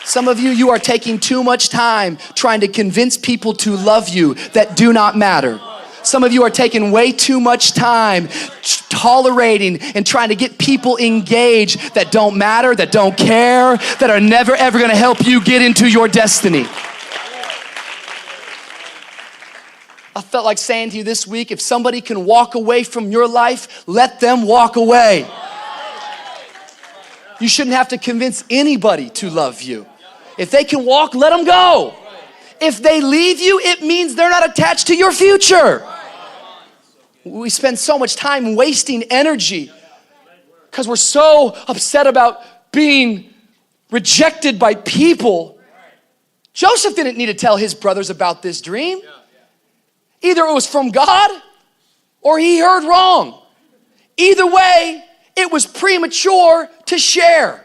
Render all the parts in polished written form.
Some of you, you are taking too much time trying to convince people to love you that do not matter. Some of you are taking way too much time tolerating and trying to get people engaged that don't matter, that don't care, that are never ever gonna help you get into your destiny. I felt like saying to you this week, if somebody can walk away from your life, let them walk away. You shouldn't have to convince anybody to love you. If they can walk, let them go. If they leave you, it means they're not attached to your future. We spend so much time wasting energy because we're so upset about being rejected by people. Joseph didn't need to tell his brothers about this dream. Either it was from God or he heard wrong. Either way, it was premature to share.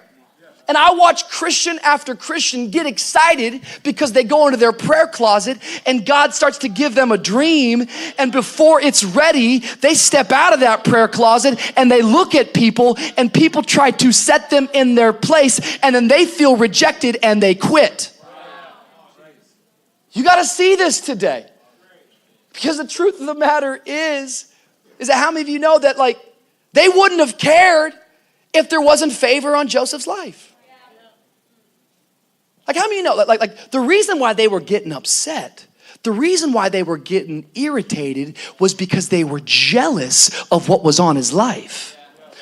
And I watch Christian after Christian get excited because they go into their prayer closet and God starts to give them a dream. And before it's ready, they step out of that prayer closet and they look at people and people try to set them in their place. And then they feel rejected and they quit. You got to see this today. Because the truth of the matter is that how many of you know that like they wouldn't have cared if there wasn't favor on Joseph's life? Like how many of you know, like the reason why they were getting upset, the reason why they were getting irritated was because they were jealous of what was on his life.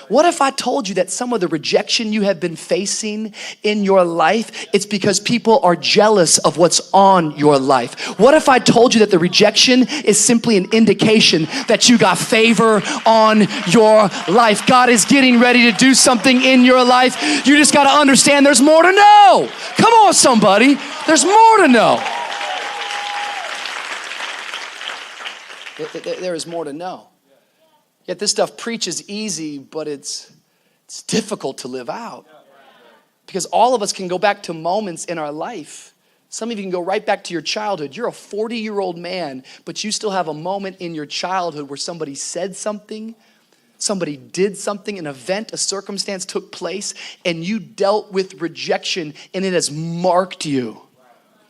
What if I told you that some of the rejection you have been facing in your life, it's because people are jealous of what's on your life? What if I told you that the rejection is simply an indication that you got favor on your life? God is getting ready to do something in your life. You just got to understand there's more to know. Come on, somebody. There's more to know. There is more to know. Yet this stuff preaches easy, but it's difficult to live out. Because all of us can go back to moments in our life. Some of you can go right back to your childhood. You're a 40-year-old man, but you still have a moment in your childhood where somebody said something, somebody did something, an event, a circumstance took place, and you dealt with rejection, and it has marked you.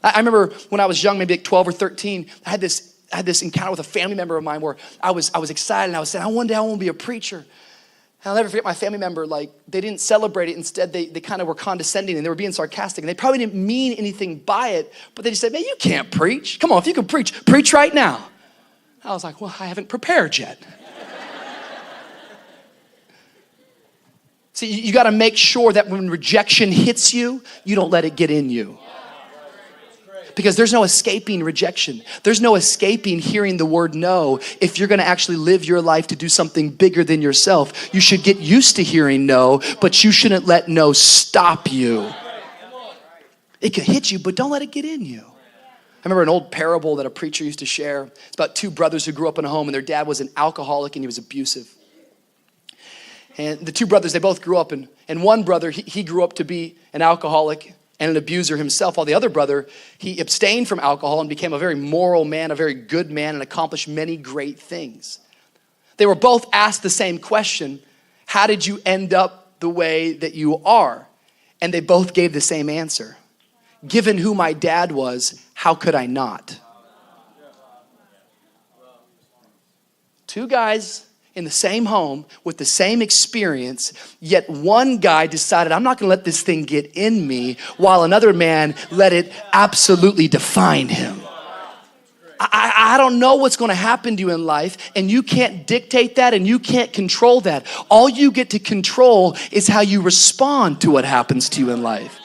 I remember when I was young, maybe like 12 or 13, I had this encounter with a family member of mine where I was excited and I was saying, one day I want to be a preacher. And I'll never forget my family member, like they didn't celebrate it. Instead, they kind of were condescending and they were being sarcastic and they probably didn't mean anything by it, but they just said, man, you can't preach. Come on, if you can preach right now. I was like, well, I haven't prepared yet. See, you got to make sure that when rejection hits you, you don't let it get in you. Because there's no escaping rejection. There's no escaping hearing the word no. If you're going to actually live your life to do something bigger than yourself, you should get used to hearing no, but you shouldn't let no stop you. It can hit you, but don't let it get in you. I remember an old parable that a preacher used to share. It's about two brothers who grew up in a home and their dad was an alcoholic and he was abusive. And the two brothers, they both grew up and one brother, he grew up to be an alcoholic and an abuser himself, while the other brother, he abstained from alcohol and became a very moral man, a very good man, and accomplished many great things. They were both asked the same question, how did you end up the way that you are? And they both gave the same answer. Given who my dad was, how could I not? Two guys in the same home with the same experience, yet one guy decided, I'm not going to let this thing get in me, while another man let it absolutely define him. I don't know what's going to happen to you in life, and you can't dictate that and you can't control that. All you get to control is how you respond to what happens to you in life.